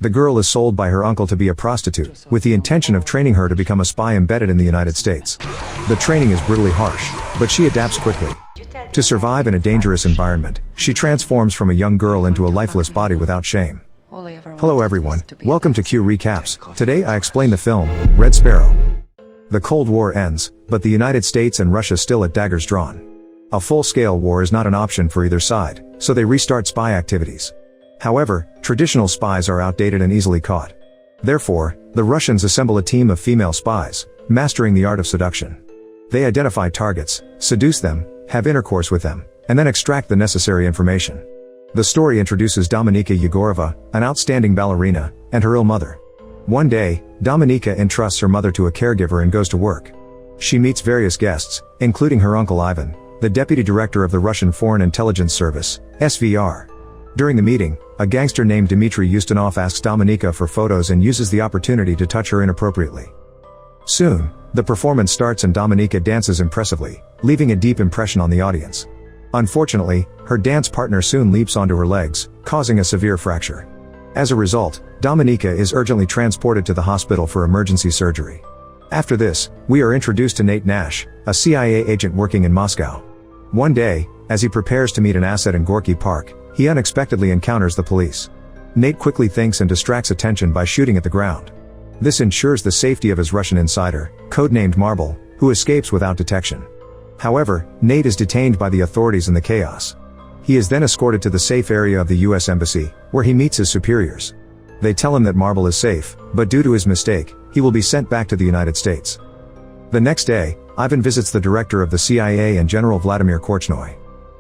The girl is sold by her uncle to be a prostitute, with the intention of training her to become a spy embedded in the United States. The training is brutally harsh, but she adapts quickly. To survive in a dangerous environment, she transforms from a young girl into a lifeless body without shame. Hello everyone, welcome to Q Recaps. Today I explain the film, Red Sparrow. The Cold War ends, but the United States and Russia still at daggers drawn. A full-scale war is not an option for either side, so they restart spy activities. However, traditional spies are outdated and easily caught. Therefore, the Russians assemble a team of female spies, mastering the art of seduction. They identify targets, seduce them, have intercourse with them, and then extract the necessary information. The story introduces Dominika Egorova, an outstanding ballerina, and her ill mother. One day, Dominika entrusts her mother to a caregiver and goes to work. She meets various guests, including her uncle Ivan, the deputy director of the Russian Foreign Intelligence Service, SVR. During the meeting, a gangster named Dmitry Ustinov asks Dominika for photos and uses the opportunity to touch her inappropriately. Soon, the performance starts and Dominika dances impressively, leaving a deep impression on the audience. Unfortunately, her dance partner soon leaps onto her legs, causing a severe fracture. As a result, Dominika is urgently transported to the hospital for emergency surgery. After this, we are introduced to Nate Nash, a CIA agent working in Moscow. One day, as he prepares to meet an asset in Gorky Park, he unexpectedly encounters the police. Nate quickly thinks and distracts attention by shooting at the ground. This ensures the safety of his Russian insider, codenamed Marble, who escapes without detection. However, Nate is detained by the authorities in the chaos. He is then escorted to the safe area of the US Embassy, where he meets his superiors. They tell him that Marble is safe, but due to his mistake, he will be sent back to the United States. The next day, Ivan visits the director of the CIA and General Vladimir Korchnoi.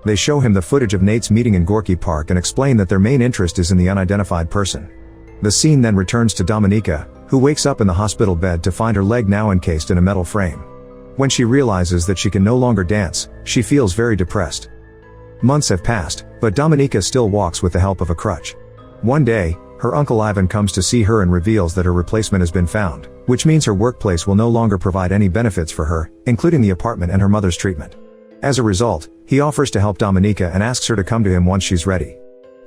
They show him the footage of Nate's meeting in Gorky Park and explain that their main interest is in the unidentified person. The scene then returns to Dominika, who wakes up in the hospital bed to find her leg now encased in a metal frame. When she realizes that she can no longer dance, she feels very depressed. Months have passed, but Dominika still walks with the help of a crutch. One day, her uncle Ivan comes to see her and reveals that her replacement has been found, which means her workplace will no longer provide any benefits for her, including the apartment and her mother's treatment. As a result, he offers to help Dominika and asks her to come to him once she's ready.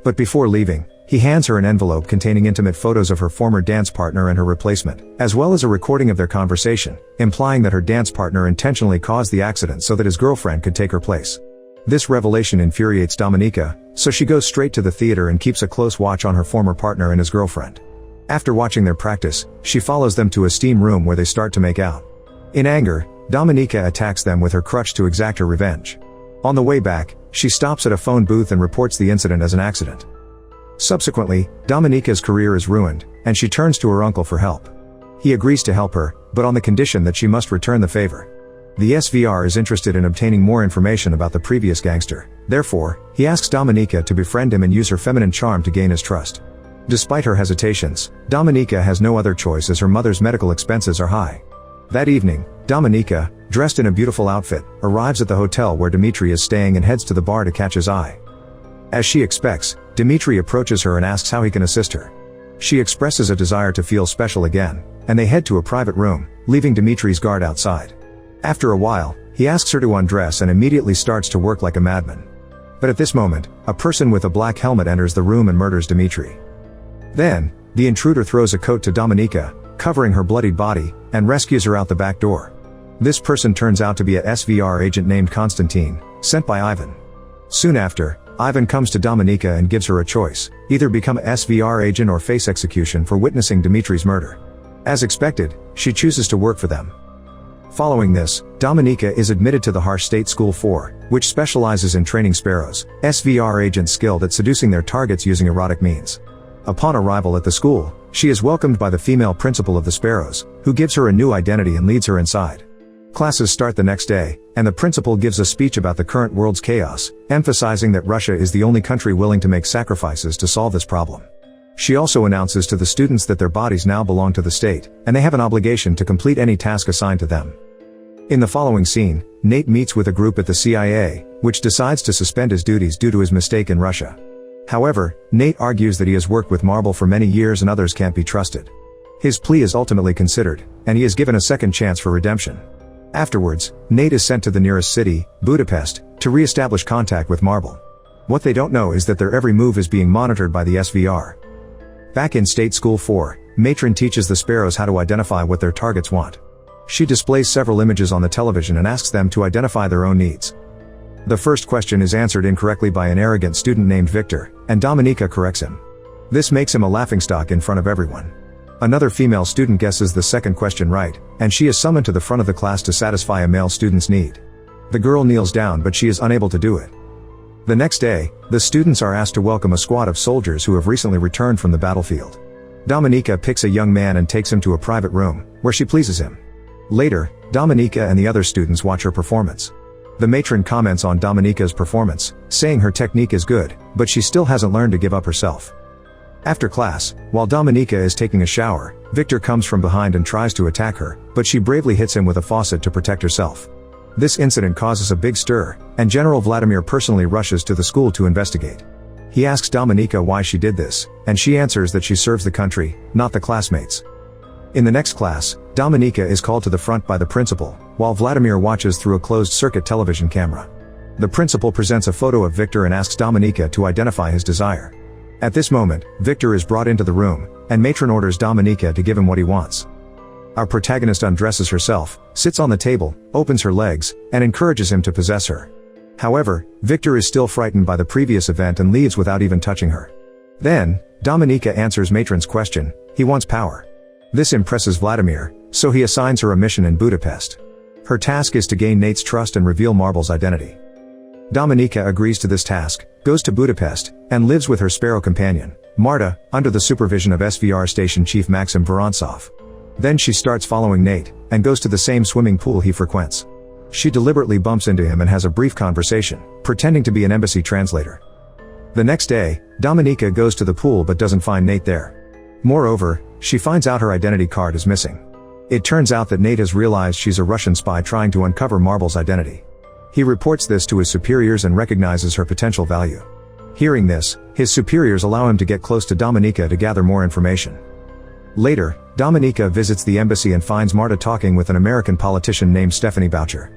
But before leaving, he hands her an envelope containing intimate photos of her former dance partner and her replacement, as well as a recording of their conversation, implying that her dance partner intentionally caused the accident so that his girlfriend could take her place. This revelation infuriates Dominika, so she goes straight to the theater and keeps a close watch on her former partner and his girlfriend. After watching their practice, she follows them to a steam room where they start to make out. In anger, Dominika attacks them with her crutch to exact her revenge. On the way back, she stops at a phone booth and reports the incident as an accident. Subsequently, Dominika's career is ruined, and she turns to her uncle for help. He agrees to help her, but on the condition that she must return the favor. The SVR is interested in obtaining more information about the previous gangster. Therefore, he asks Dominika to befriend him and use her feminine charm to gain his trust. Despite her hesitations, Dominika has no other choice as her mother's medical expenses are high. That evening, Dominika, dressed in a beautiful outfit, arrives at the hotel where Dmitry is staying and heads to the bar to catch his eye. As she expects, Dmitry approaches her and asks how he can assist her. She expresses a desire to feel special again, and they head to a private room, leaving Dmitry's guard outside. After a while, he asks her to undress and immediately starts to work like a madman. But at this moment, a person with a black helmet enters the room and murders Dmitry. Then, the intruder throws a coat to Dominika, covering her bloodied body, and rescues her out the back door. This person turns out to be a SVR agent named Konstantin, sent by Ivan. Soon after, Ivan comes to Dominika and gives her a choice, either become a SVR agent or face execution for witnessing Dmitry's murder. As expected, she chooses to work for them. Following this, Dominika is admitted to the Harsh State School 4, which specializes in training sparrows, SVR agents skilled at seducing their targets using erotic means. Upon arrival at the school, she is welcomed by the female principal of the Sparrows, who gives her a new identity and leads her inside. Classes start the next day, and the principal gives a speech about the current world's chaos, emphasizing that Russia is the only country willing to make sacrifices to solve this problem. She also announces to the students that their bodies now belong to the state, and they have an obligation to complete any task assigned to them. In the following scene, Nate meets with a group at the C.I.A., which decides to suspend his duties due to his mistake in Russia. However, Nate argues that he has worked with Marble for many years and others can't be trusted. His plea is ultimately considered, and he is given a second chance for redemption. Afterwards, Nate is sent to the nearest city, Budapest, to re-establish contact with Marble. What they don't know is that their every move is being monitored by the SVR. Back in State School 4, Matron teaches the Sparrows how to identify what their targets want. She displays several images on the television and asks them to identify their own needs. The first question is answered incorrectly by an arrogant student named Victor, and Dominika corrects him. This makes him a laughingstock in front of everyone. Another female student guesses the second question right, and she is summoned to the front of the class to satisfy a male student's need. The girl kneels down, but she is unable to do it. The next day, the students are asked to welcome a squad of soldiers who have recently returned from the battlefield. Dominika picks a young man and takes him to a private room, where she pleases him. Later, Dominika and the other students watch her performance. The matron comments on Dominika's performance, saying her technique is good, but she still hasn't learned to give up herself. After class, while Dominika is taking a shower, Victor comes from behind and tries to attack her, but she bravely hits him with a faucet to protect herself. This incident causes a big stir, and General Vladimir personally rushes to the school to investigate. He asks Dominika why she did this, and she answers that she serves the country, not the classmates. In the next class, Dominika is called to the front by the principal, while Vladimir watches through a closed-circuit television camera. The principal presents a photo of Victor and asks Dominika to identify his desire. At this moment, Victor is brought into the room, and Matron orders Dominika to give him what he wants. Our protagonist undresses herself, sits on the table, opens her legs, and encourages him to possess her. However, Victor is still frightened by the previous event and leaves without even touching her. Then, Dominika answers Matron's question. He wants power. This impresses Vladimir, so he assigns her a mission in Budapest. Her task is to gain Nate's trust and reveal Marble's identity. Dominika agrees to this task, goes to Budapest, and lives with her Sparrow companion, Marta, under the supervision of SVR Station Chief Maxim Vorontsov. Then she starts following Nate, and goes to the same swimming pool he frequents. She deliberately bumps into him and has a brief conversation, pretending to be an embassy translator. The next day, Dominika goes to the pool but doesn't find Nate there. Moreover, she finds out her identity card is missing. It turns out that Nate has realized she's a Russian spy trying to uncover Marble's identity. He reports this to his superiors and recognizes her potential value. Hearing this, his superiors allow him to get close to Dominika to gather more information. Later, Dominika visits the embassy and finds Marta talking with an American politician named Stephanie Boucher.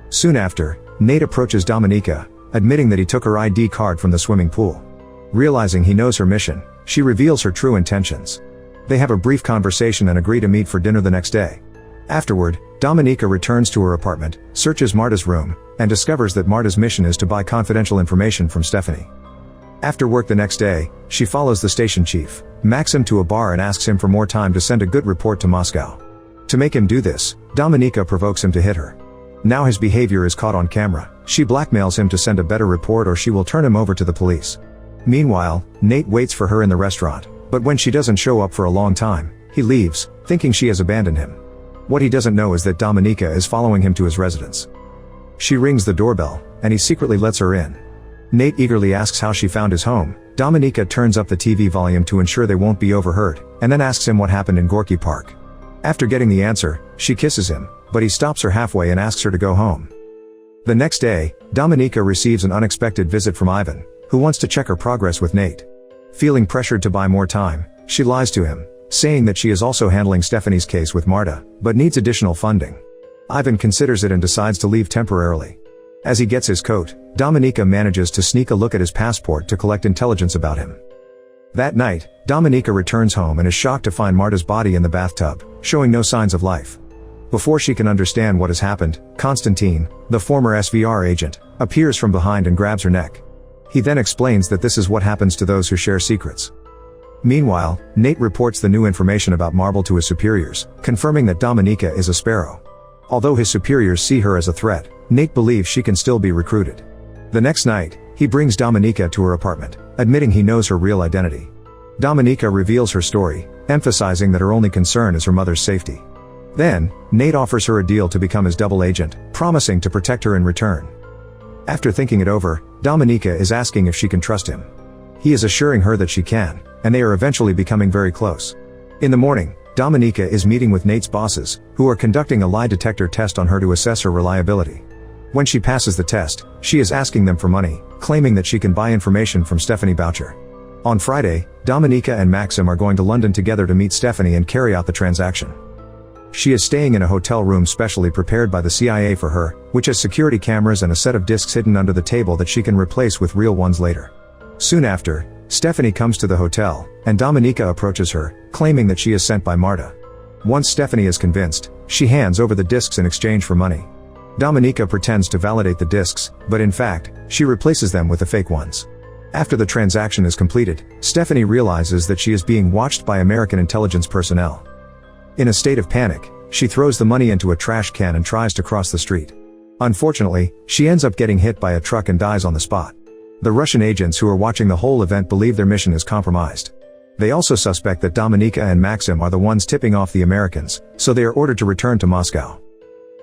Soon after, Nate approaches Dominika, admitting that he took her ID card from the swimming pool. Realizing he knows her mission, she reveals her true intentions. They have a brief conversation and agree to meet for dinner the next day. Afterward, Dominika returns to her apartment, searches Marta's room, and discovers that Marta's mission is to buy confidential information from Stephanie. After work the next day, she follows the station chief, Maxim, to a bar and asks him for more time to send a good report to Moscow. To make him do this, Dominika provokes him to hit her. Now his behavior is caught on camera. She blackmails him to send a better report or she will turn him over to the police. Meanwhile, Nate waits for her in the restaurant, but when she doesn't show up for a long time, he leaves, thinking she has abandoned him. What he doesn't know is that Dominika is following him to his residence. She rings the doorbell, and he secretly lets her in. Nate eagerly asks how she found his home. Dominika turns up the TV volume to ensure they won't be overheard, and then asks him what happened in Gorky Park. After getting the answer, she kisses him, but he stops her halfway and asks her to go home. The next day, Dominika receives an unexpected visit from Ivan, who wants to check her progress with Nate. Feeling pressured to buy more time, she lies to him, saying that she is also handling Stephanie's case with Marta, but needs additional funding. Ivan considers it and decides to leave temporarily. As he gets his coat, Dominika manages to sneak a look at his passport to collect intelligence about him. That night, Dominika returns home and is shocked to find Marta's body in the bathtub, showing no signs of life. Before she can understand what has happened, Konstantin, the former SVR agent, appears from behind and grabs her neck. He then explains that this is what happens to those who share secrets. Meanwhile, Nate reports the new information about Marble to his superiors, confirming that Dominika is a Sparrow. Although his superiors see her as a threat, Nate believes she can still be recruited. The next night, he brings Dominika to her apartment, admitting he knows her real identity. Dominika reveals her story, emphasizing that her only concern is her mother's safety. Then, Nate offers her a deal to become his double agent, promising to protect her in return. After thinking it over, Dominika is asking if she can trust him. He is assuring her that she can, and they are eventually becoming very close. In the morning, Dominika is meeting with Nate's bosses, who are conducting a lie detector test on her to assess her reliability. When she passes the test, she is asking them for money, claiming that she can buy information from Stephanie Boucher. On Friday, Dominika and Maxim are going to London together to meet Stephanie and carry out the transaction. She is staying in a hotel room specially prepared by the CIA for her, which has security cameras and a set of discs hidden under the table that she can replace with real ones later. Soon after, Stephanie comes to the hotel, and Dominika approaches her, claiming that she is sent by Marta. Once Stephanie is convinced, she hands over the discs in exchange for money. Dominika pretends to validate the discs, but in fact, she replaces them with the fake ones. After the transaction is completed, Stephanie realizes that she is being watched by American intelligence personnel. In a state of panic, she throws the money into a trash can and tries to cross the street. Unfortunately, she ends up getting hit by a truck and dies on the spot. The Russian agents who are watching the whole event believe their mission is compromised. They also suspect that Dominika and Maxim are the ones tipping off the Americans, so they are ordered to return to Moscow.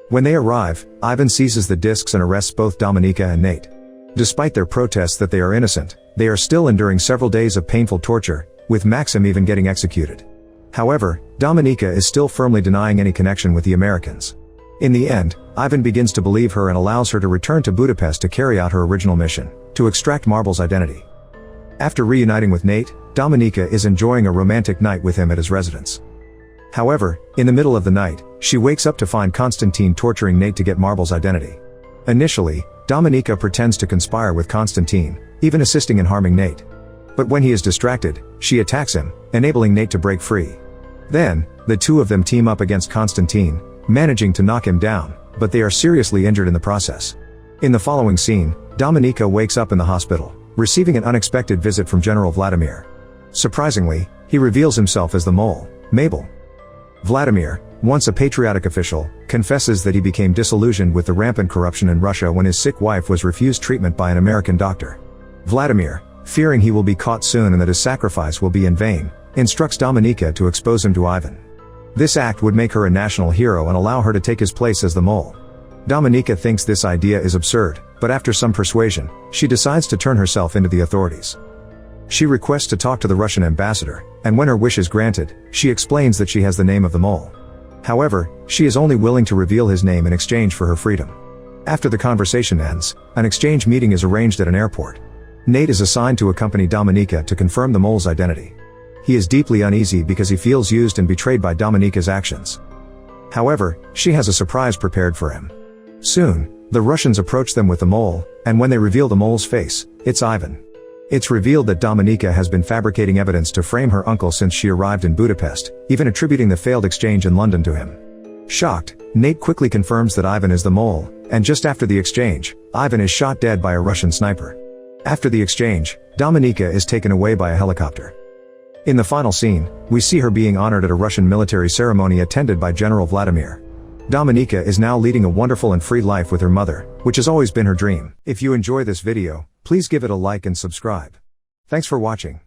When they arrive, Ivan seizes the discs and arrests both Dominika and Nate. Despite their protests that they are innocent, they are still enduring several days of painful torture, with Maxim even getting executed. However, Dominika is still firmly denying any connection with the Americans. In the end, Ivan begins to believe her and allows her to return to Budapest to carry out her original mission, to extract Marble's identity. After reuniting with Nate, Dominika is enjoying a romantic night with him at his residence. However, in the middle of the night, she wakes up to find Konstantin torturing Nate to get Marble's identity. Initially, Dominika pretends to conspire with Konstantin, even assisting in harming Nate. But when he is distracted, she attacks him, enabling Nate to break free. Then, the two of them team up against Konstantin, managing to knock him down, but they are seriously injured in the process. In the following scene, Dominika wakes up in the hospital, receiving an unexpected visit from General Vladimir. Surprisingly, he reveals himself as the mole, Mabel. Vladimir, once a patriotic official, confesses that he became disillusioned with the rampant corruption in Russia when his sick wife was refused treatment by an American doctor. Vladimir, fearing he will be caught soon and that his sacrifice will be in vain, instructs Dominika to expose him to Ivan. This act would make her a national hero and allow her to take his place as the mole. Dominika thinks this idea is absurd, but after some persuasion, she decides to turn herself into the authorities. She requests to talk to the Russian ambassador, and when her wish is granted, she explains that she has the name of the mole. However, she is only willing to reveal his name in exchange for her freedom. After the conversation ends, an exchange meeting is arranged at an airport. Nate is assigned to accompany Dominika to confirm the mole's identity. He is deeply uneasy because he feels used and betrayed by Dominika's actions. However, she has a surprise prepared for him. Soon, the Russians approach them with the mole, and when they reveal the mole's face, it's Ivan. It's revealed that Dominika has been fabricating evidence to frame her uncle since she arrived in Budapest, even attributing the failed exchange in London to him. Shocked, Nate quickly confirms that Ivan is the mole, and just after the exchange, Ivan is shot dead by a Russian sniper. After the exchange, Dominika is taken away by a helicopter. In the final scene, we see her being honored at a Russian military ceremony attended by General Vladimir. Dominika is now leading a wonderful and free life with her mother, which has always been her dream. If you enjoy this video, please give it a like and subscribe. Thanks for watching.